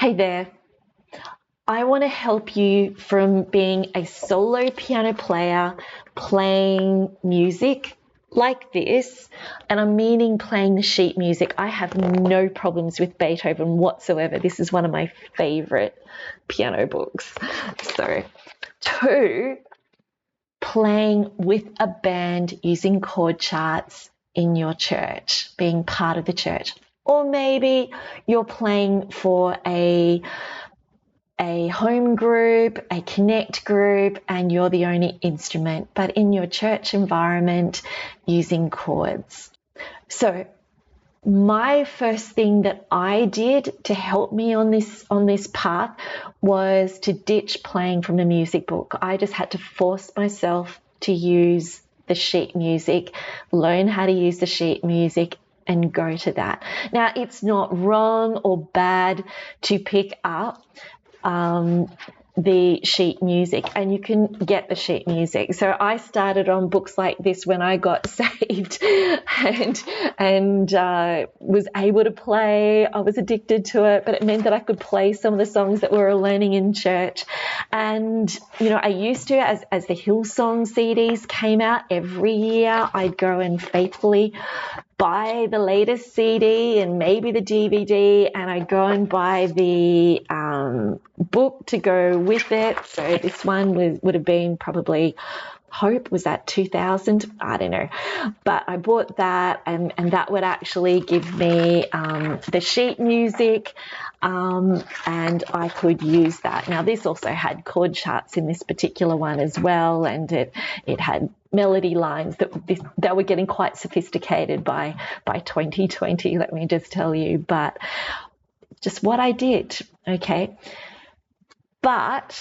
Hey there. I want to help you from being a solo piano player playing music like this, and I'm meaning playing the sheet music. I have no problems with Beethoven whatsoever. This is one of my favorite piano books. So, two, playing with a band using chord charts in your church, being part of the church. Or maybe you're playing for a home group, a connect group, and you're the only instrument, but in your church environment using chords. So my first thing that I did to help me on this path was to ditch playing from the music book. I just had to force myself to use the sheet music, learn how to use the sheet music, and go to that. Now, it's not wrong or bad to pick up the sheet music, and you can get the sheet music. So I started on books like this when I got saved and was able to play. I was addicted to it, but it meant that I could play some of the songs that we were learning in church. And, you know, I used to, as the Hillsong CDs came out every year, I'd go and faithfully buy the latest CD and maybe the DVD, and I'd go and buy the book to go with it. So this one would have been probably, Hope, was that 2000? I don't know. But I bought that, and that would actually give me the sheet music, and I could use that. Now, this also had chord charts in this particular one as well, and it had melody lines that were getting quite sophisticated by 2020, let me just tell you. But just what I did, okay? But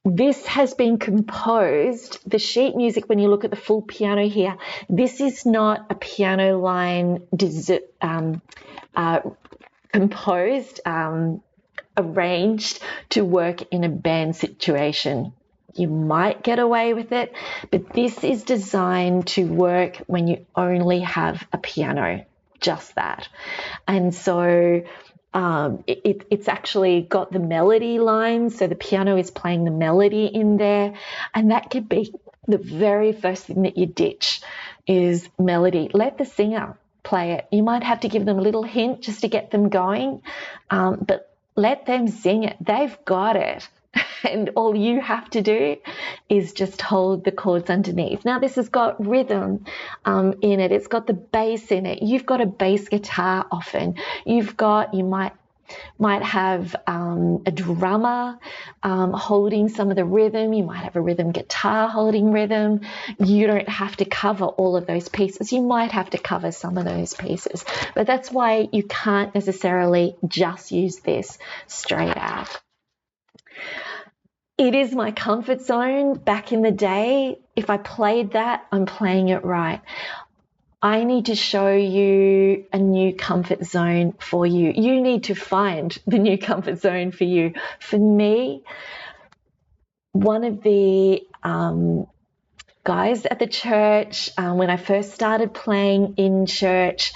this has been composed, the sheet music, when you look at the full piano here, this is not a piano line composed, arranged to work in a band situation. You might get away with it, but this is designed to work when you only have a piano, just that. And so it's actually got the melody lines, so the piano is playing the melody in there, and that could be the very first thing that you ditch is melody. Let the singer play it. You might have to give them a little hint just to get them going, but let them sing it. They've got it. And all you have to do is just hold the chords underneath. Now, this has got rhythm in it. It's got the bass in it. You've got a bass guitar often. You might have a drummer holding some of the rhythm. You might have a rhythm guitar holding rhythm. You don't have to cover all of those pieces. You might have to cover some of those pieces. But that's why you can't necessarily just use this straight out. It is my comfort zone. Back in the day, if I played that, I'm playing it right. I need to show you a new comfort zone for you. You need to find the new comfort zone for you. For me, one of the guys at the church, when I first started playing in church,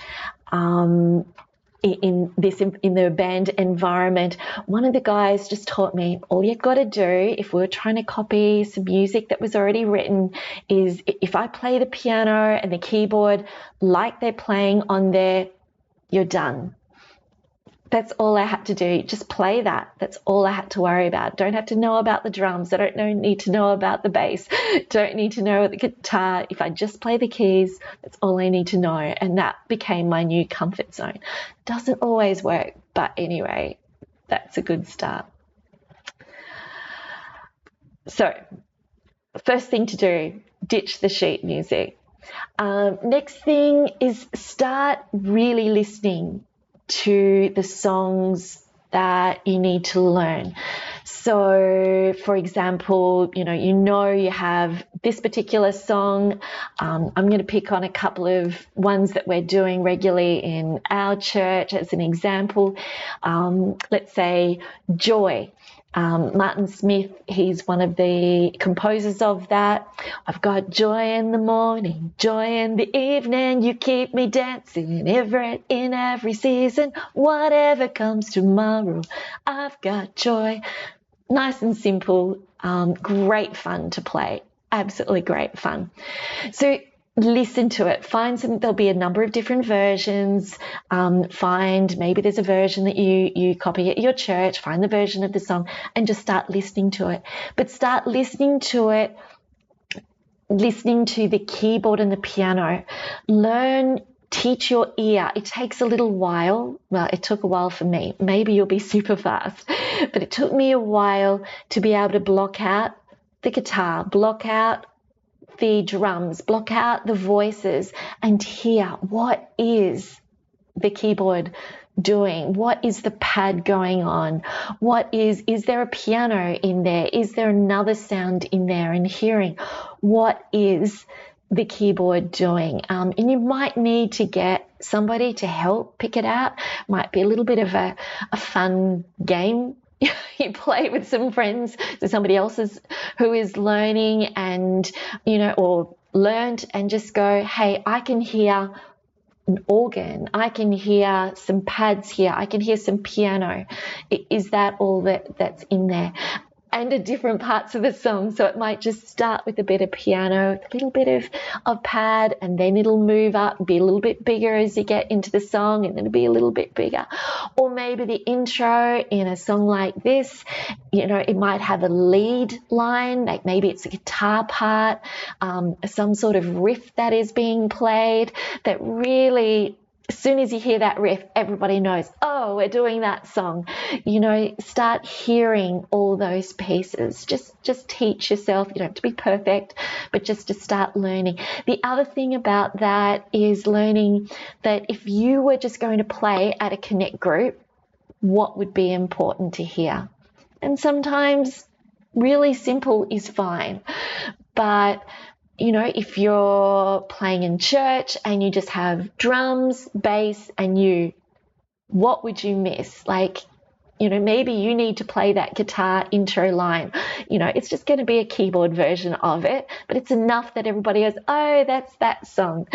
in the band environment, one of the guys just taught me, all you've got to do if we're trying to copy some music that was already written is, if I play the piano and the keyboard like they're playing on there, you're done. That's all I had to do. Just play that. That's all I had to worry about. Don't have to know about the drums. I don't need to know about the bass. Don't need to know the guitar. If I just play the keys, that's all I need to know. And that became my new comfort zone. Doesn't always work, but anyway, that's a good start. So, first thing to do, ditch the sheet music. Next thing is start really listening to the songs that you need to learn. So, for example, you have this particular song. I'm going to pick on a couple of ones that we're doing regularly in our church as an example. Let's say Joy. Martin Smith, he's one of the composers of that. I've got joy in the morning, joy in the evening, you keep me dancing in every season, whatever comes tomorrow, I've got joy. Nice and simple, great fun to play, absolutely great fun. So listen to it, there'll be a number of different versions, find maybe there's a version that you copy at your church, find the version of the song and just start listening to it. But start listening to it, listening to the keyboard and the piano. Teach your ear. It takes a little while. Well, it took a while for me. Maybe you'll be super fast, but it took me a while to be able to block out the guitar, block out the drums, block out the voices and hear what is the keyboard doing? What is the pad going on? Is there a piano in there? Is there another sound in there? And hearing what is the keyboard doing? And you might need to get somebody to help pick it out. Might be a little bit of a fun game you play with some friends, so somebody else who is learning and, or learned, and just go, hey, I can hear an organ, I can hear some pads here, I can hear some piano. Is that all that's in there? And at different parts of the song. So it might just start with a bit of piano, a little bit of pad, and then it'll move up, be a little bit bigger as you get into the song, and then it'll be a little bit bigger. Or maybe the intro in a song like this, it might have a lead line, like maybe it's a guitar part, some sort of riff that is being played that really, as soon as you hear that riff, everybody knows, oh, we're doing that song. Start hearing all those pieces. Just teach yourself. You don't have to be perfect, but just to start learning. The other thing about that is learning that if you were just going to play at a connect group, what would be important to hear? And sometimes really simple is fine. But if you're playing in church and you just have drums, bass, and what would you miss? Maybe you need to play that guitar intro line. It's just going to be a keyboard version of it, but it's enough that everybody goes, oh, that's that song.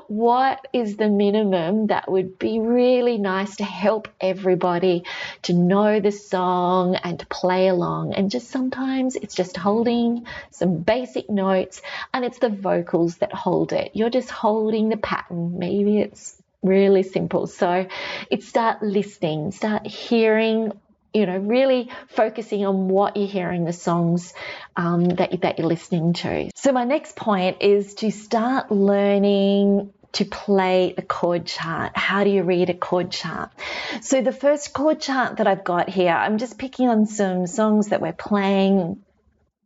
What is the minimum that would be really nice to help everybody to know the song and to play along? And just sometimes it's just holding some basic notes, and it's the vocals that hold it. You're just holding the pattern. Maybe it's really simple. So it's start listening, start hearing, really focusing on what you're hearing, the songs that you're listening to. So my next point is to start learning to play the chord chart. How do you read a chord chart? So the first chord chart that I've got here, I'm just picking on some songs that we're playing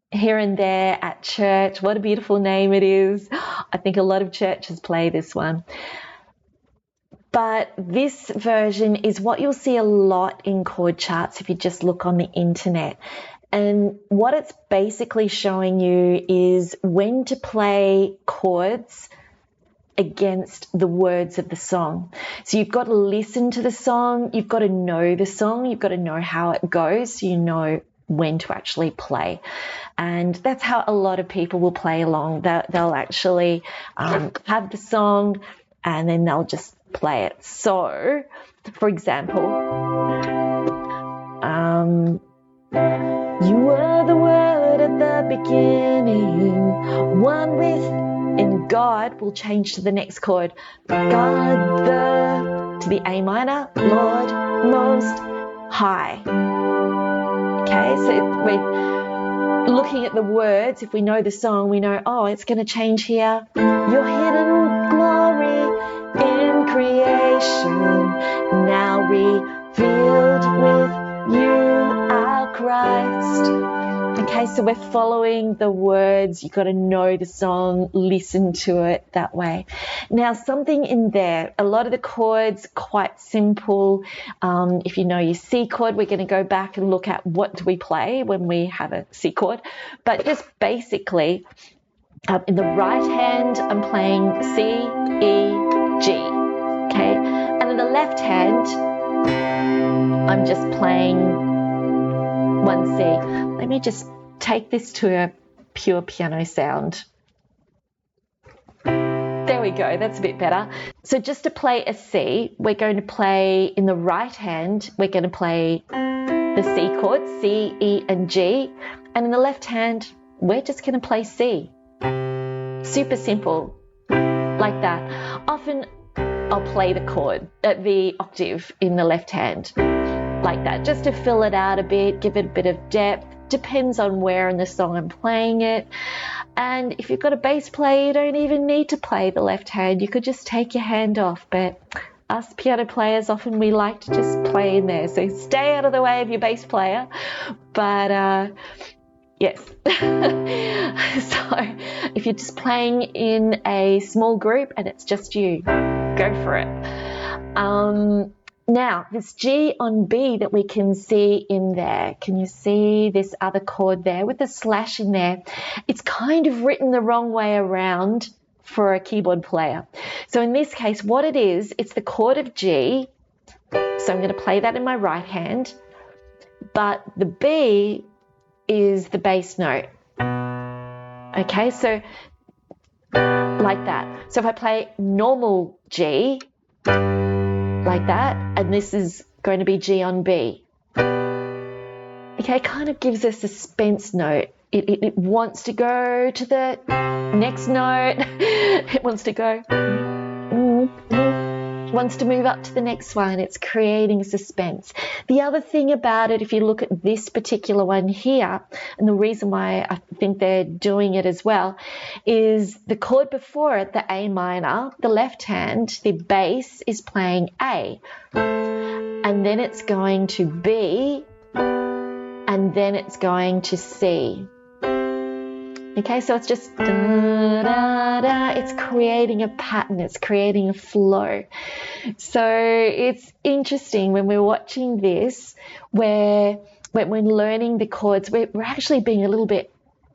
here and there at church. What a beautiful name it is. I think a lot of churches play this one. But this version is what you'll see a lot in chord charts if you just look on the internet. And what it's basically showing you is when to play chords against the words of the song. So you've got to listen to the song, you've got to know the song, you've got to know how it goes, so you know when to actually play. And that's how a lot of people will play along. They'll actually have the song and then they'll just play it. So, for example, you were the word at the beginning, one with, and God will change to the next chord. God, to the A minor, Lord, most high. Okay, so we're looking at the words. If we know the song, we know, oh, it's going to change here. Your hidden glory in creation, now revealed with you, our Christ. Okay, so we're following the words. You've got to know the song, listen to it that way. Now, something in there, a lot of the chords, quite simple. If you know your C chord, we're going to go back and look at what do we play when we have a C chord. But just basically, in the right hand, I'm playing C, E, G. Okay, and in the left hand, I'm just playing 1C. Let me just take this to a pure piano sound. There we go, that's a bit better. So just to play a C, we're going to play in the right hand, we're going to play the C chords, C, E, and G. And in the left hand, we're just going to play C. Super simple, like that. Often I'll play the chord, the octave in the left hand, like that, just to fill it out a bit, give it a bit of depth. Depends on where in the song I'm playing it. And if you've got a bass player, you don't even need to play the left hand. You could just take your hand off. But us piano players, often we like to just play in there. So stay out of the way of your bass player. But yes. So if you're just playing in a small group and it's just you, go for it. Now, this G on B that we can see in there, can you see this other chord there with the slash in there? It's kind of written the wrong way around for a keyboard player. So in this case, what it is, it's the chord of G. So I'm going to play that in my right hand. But the B is the bass note. Okay, so like that. So if I play normal G, like that, and this is going to be G on B. Okay, it kind of gives a suspense note. It wants to go to the next note. It wants to go, wants to move up to the next one. It's creating suspense. The other thing about it, if you look at this particular one here, and the reason why I think they're doing it as well, is the chord before it, the A minor, the left hand, the bass is playing A. And then it's going to B, and then it's going to C. Okay, so it's just da, da, da. It's creating a pattern, it's creating a flow. So it's interesting when we're watching this, where when we're learning the chords, we're actually being a little bit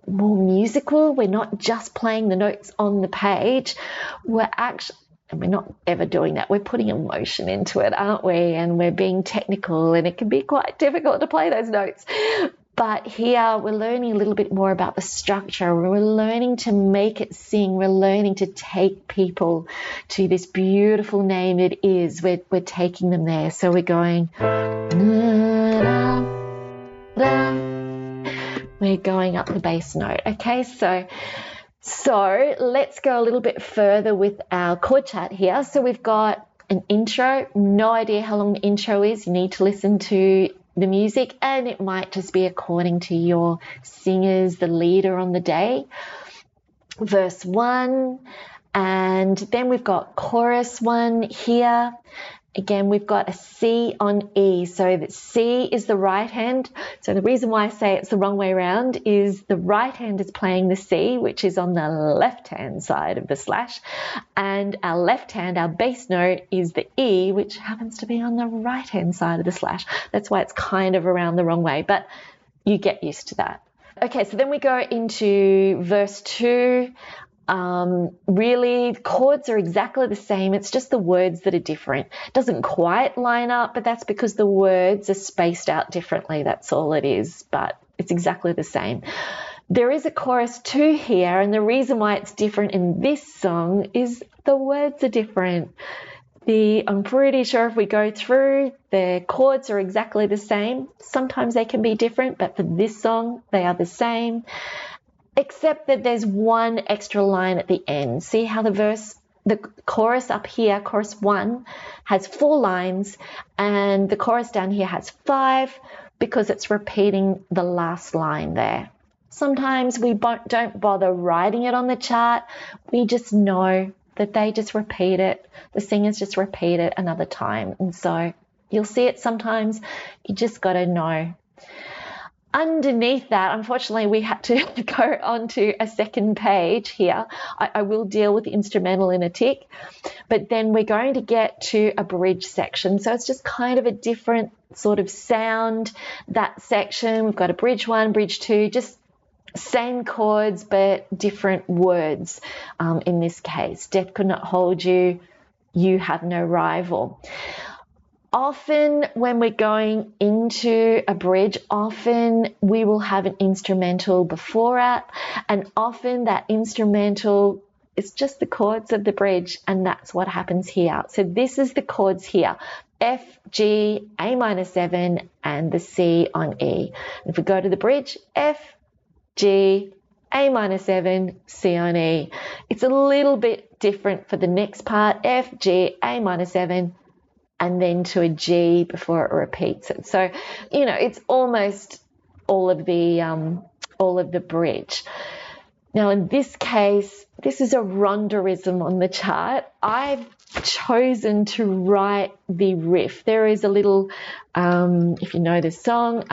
more musical. We're not just playing the notes on the page. We're not ever doing that. We're putting emotion into it, aren't we? And we're being technical, and it can be quite difficult to play those notes. But here we're learning a little bit more about the structure. We're learning to make it sing. We're learning to take people to this beautiful name it is. We're taking them there. So we're going, we're going up the bass note. Okay, so let's go a little bit further with our chord chart here. So we've got an intro. No idea how long the intro is. You need to listen to the music, and it might just be according to your singers, the leader on the day. Verse 1, and then we've got chorus 1 here. Again, we've got a C on E, so that C is the right hand. So the reason why I say it's the wrong way around is the right hand is playing the C, which is on the left-hand side of the slash, and our left hand, our bass note, is the E, which happens to be on the right-hand side of the slash. That's why it's kind of around the wrong way, but you get used to that. Okay, so then we go into verse 2. Really, chords are exactly the same. It's just the words that are different. It doesn't quite line up, but that's because the words are spaced out differently. That's all it is, but it's exactly the same. There is a chorus 2 here, and the reason why it's different in this song is the words are different. I'm pretty sure if we go through, the chords are exactly the same. Sometimes they can be different, but for this song, they are the same. Except that there's one extra line at the end. See how the chorus up here, chorus 1, has 4 lines, and the chorus down here has 5 because it's repeating the last line there. Sometimes we don't bother writing it on the chart. We just know that they just repeat it. The singers just repeat it another time. And so you'll see it sometimes. You just got to know. Underneath that, unfortunately, we had to go onto a second page here. I will deal with the instrumental in a tick, but then we're going to get to a bridge section. So it's just kind of a different sort of sound, that section. We've got a bridge 1, bridge 2, just same chords, but different words in this case. Death could not hold you, you have no rival. Often when we're going into a bridge, often we will have an instrumental before it, and often that instrumental is just the chords of the bridge, and that's what happens here. So this is the chords here: F, G, A minor 7, and the C on E. And if we go to the bridge, F, G, A minor 7, C on E. It's a little bit different for the next part: F, G, A minor 7, and then to a G before it repeats it. So, you know, it's almost all of the bridge. Now, in this case, this is a ronderism on the chart. I've chosen to write the riff. There is a little, if you know this song,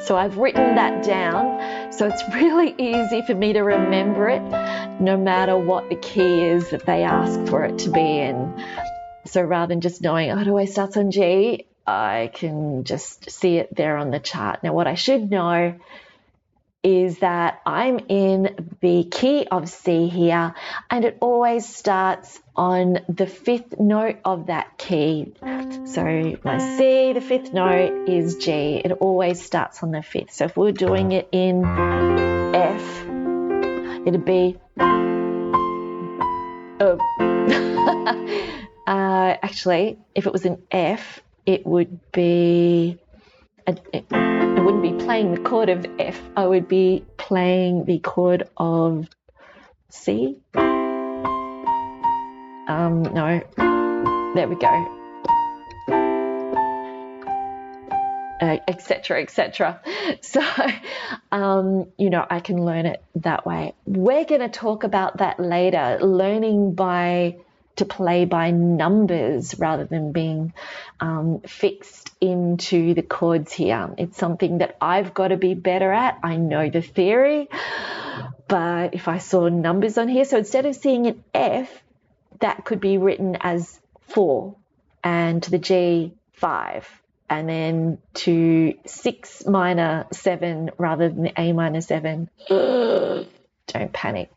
so I've written that down, so it's really easy for me to remember it, no matter what the key is that they ask for it to be in. So rather than just knowing, oh, it always starts on G, I can just see it there on the chart. Now, what I should know is that I'm in the key of C here, and it always starts on the 5th note of that key. So my C, the 5th note, is G. It always starts on the 5th. So if we're doing it in F, it'd be, actually, if it was an F, it would be, I wouldn't be playing the chord of F, I would be playing the chord of C. No, there we go. Etc., etc. So, you know, I can learn it that way. We're going to talk about that later, learning to play by numbers rather than being fixed into the chords here. It's something that I've got to be better at. I know the theory, but if I saw numbers on here, so instead of seeing an F, that could be written as 4, and to the G, 5. And then to 6 minor 7 rather than the A minor 7. Don't panic.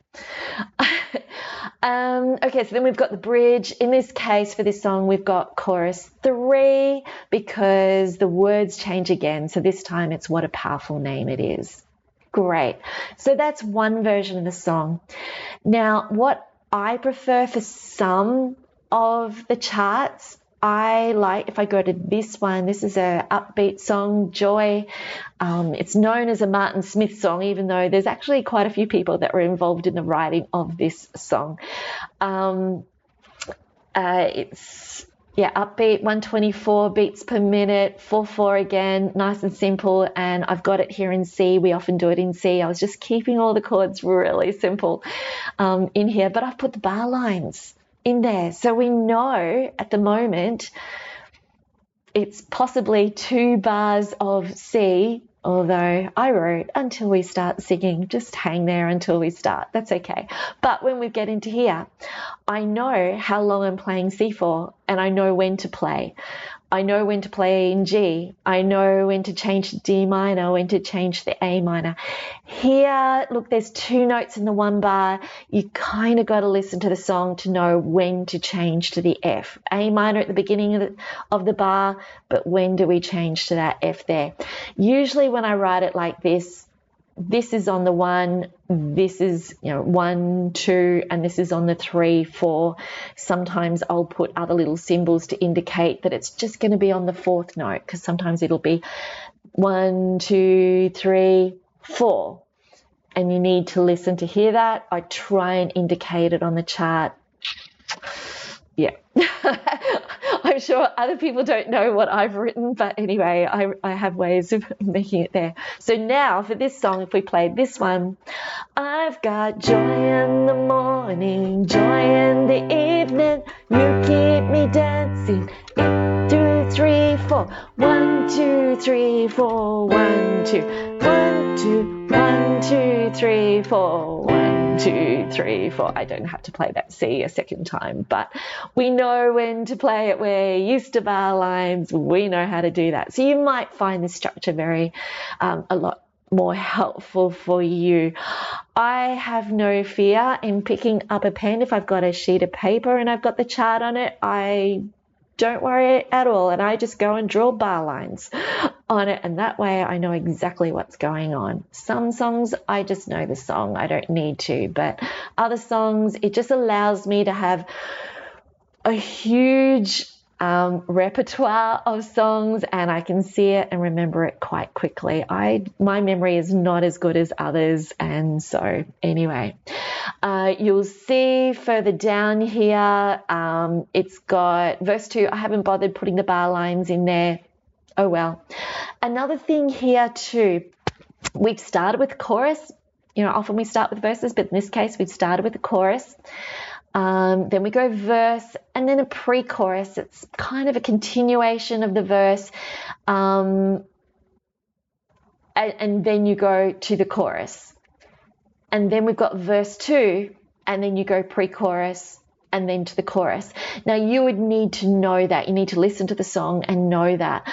Okay, so then we've got the bridge. In this case, for this song, we've got chorus 3 because the words change again. So this time it's What a Powerful Name It Is. Great. So that's one version of the song. Now, what I prefer for some of the charts, I like, if I go to this one, this is a upbeat song, Joy. It's known as a Martin Smith song, even though there's actually quite a few people that were involved in the writing of this song. It's, upbeat, 124 beats per minute, 4/4 again, nice and simple. And I've got it here in C. We often do it in C. I was just keeping all the chords really simple in here, but I've put the bar lines in there. So we know at the moment it's possibly 2 bars of C, although I wrote until we start singing, just hang there until we start. That's okay. But when we get into here, I know how long I'm playing C for, and I know when to play. I know when to play in G. I know when to change to D minor, when to change to the A minor. Here, look, there's 2 notes in the 1 bar. You kind of got to listen to the song to know when to change to the F. A minor at the beginning of the bar, but when do we change to that F there? Usually when I write it like this is on the 1, this is 1, 2, and this is on the 3, 4. Sometimes I'll put other little symbols to indicate that it's just going to be on the 4th note, because sometimes it'll be 1, 2, 3, 4, and you need to listen to hear that. I try and indicate it on the chart. Yeah. I'm sure other people don't know what I've written, but anyway, I have ways of making it there. So now for this song, if we played this one, I've got joy in the morning, joy in the evening, you keep me dancing. 1, 2, 3, 4. 1, 2, 3, 4. 1, 2, 1, 2, 1, 2, 3, 4. 1, 2, 3, 4. I don't have to play that C a second time, but we know when to play it. We're used to bar lines. We know how to do that. So you might find this structure very a lot more helpful for you. I have no fear in picking up a pen if I've got a sheet of paper and I've got the chart on it. I don't worry at all, and I just go and draw bar lines on it, and that way I know exactly what's going on. Some songs I just know the song, I don't need to, but other songs it just allows me to have a huge repertoire of songs, and I can see it and remember it quite quickly. My memory is not as good as others, and so anyway, you'll see further down here, it's got verse 2. I haven't bothered putting the bar lines in there. Oh well. Another thing here too, we've started with chorus. Often we start with verses, but in this case we've started with the chorus. Then we go verse and then a pre-chorus. It's kind of a continuation of the verse. And then you go to the chorus. And then we've got verse 2, and then you go pre-chorus and then to the chorus. Now you would need to know that. You need to listen to the song and know that.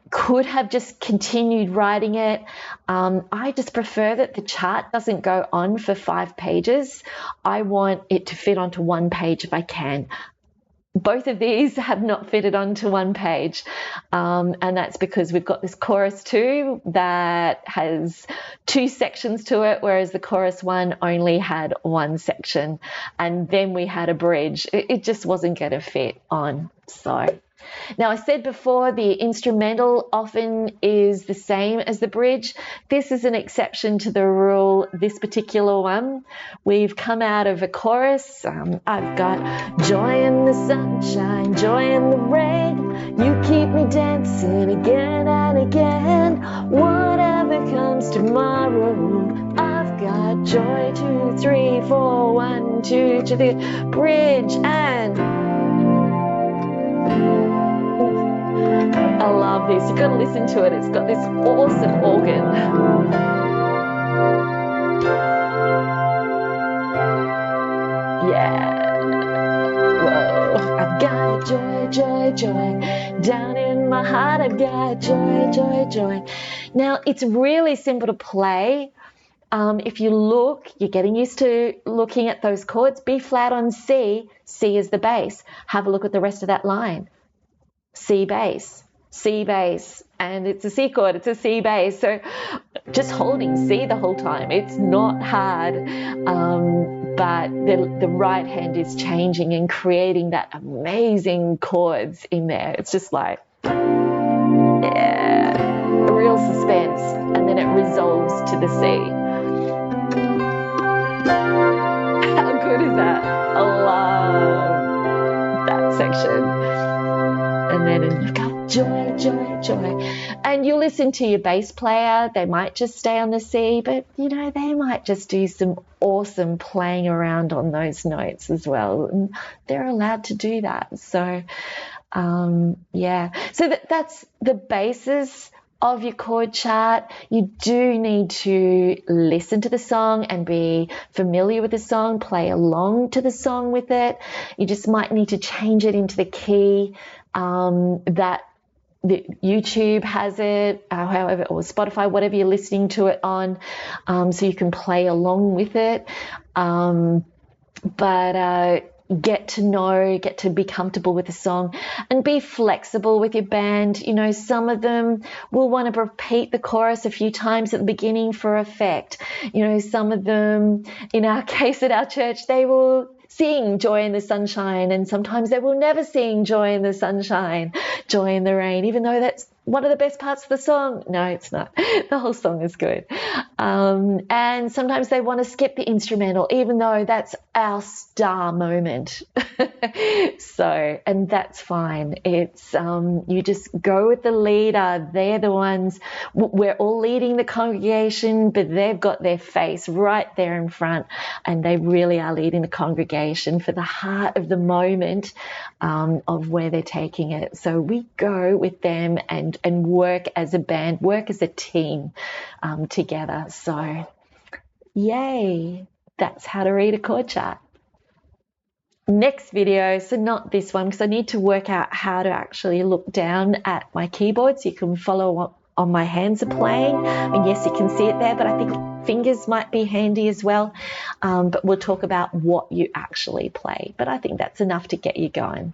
Could have just continued writing it. I just prefer that the chart doesn't go on for 5 pages. I want it to fit onto 1 page if I can. Both of these have not fitted onto 1 page, and that's because we've got this chorus 2 that has 2 sections to it, whereas the chorus 1 only had 1 section, and then we had a bridge. It just wasn't going to fit on. So now, I said before the instrumental often is the same as the bridge. This is an exception to the rule, this particular one. We've come out of a chorus. I've got joy in the sunshine, joy in the rain. You keep me dancing again and again. Whatever comes tomorrow, I've got joy. 2, 3, 4. 1, 2 to the bridge, and I love this. You've got to listen to it. It's got this awesome organ. Yeah. Whoa. I've got joy, joy, joy. Down in my heart, I've got joy, joy, joy. Now, it's really simple to play. If you look, you're getting used to looking at those chords. B flat on C. C is the bass. Have a look at the rest of that line. C bass, C bass, and it's a C chord, it's a C bass. So just holding C the whole time, it's not hard, but the right hand is changing and creating that amazing chords in there. It's just like, yeah, a real suspense, and then it resolves to the C. How good is that? I love that section. And then you've got joy, joy, joy. And you listen to your bass player. They might just stay on the C, but, they might just do some awesome playing around on those notes as well. And they're allowed to do that. So, yeah. So that's the basis of your chord chart. You do need to listen to the song and be familiar with the song, play along to the song with it. You just might need to change it into the key that the YouTube has it, however, or Spotify, whatever you're listening to it on, so you can play along with it. But get to be comfortable with the song and be flexible with your band. Some of them will want to repeat the chorus a few times at the beginning for effect. Some of them, in our case at our church, they will sing Joy in the Sunshine, and sometimes they will never sing Joy in the Sunshine, Joy in the Rain, even though that's one of the best parts of the song. No, it's not. The whole song is good. And sometimes they want to skip the instrumental, even though that's our star moment. So, and that's fine. It's you just go with the leader. They're the ones, we're all leading the congregation, but they've got their face right there in front, and they really are leading the congregation for the heart of the moment of where they're taking it. So we go with them and work as a band, work as a team together. So yay, that's how to read a chord chart. Next video, so not this one, because I need to work out how to actually look down at my keyboard so you can follow what on my hands are playing. And yes, you can see it there, but I think fingers might be handy as well. But we'll talk about what you actually play. But I think that's enough to get you going.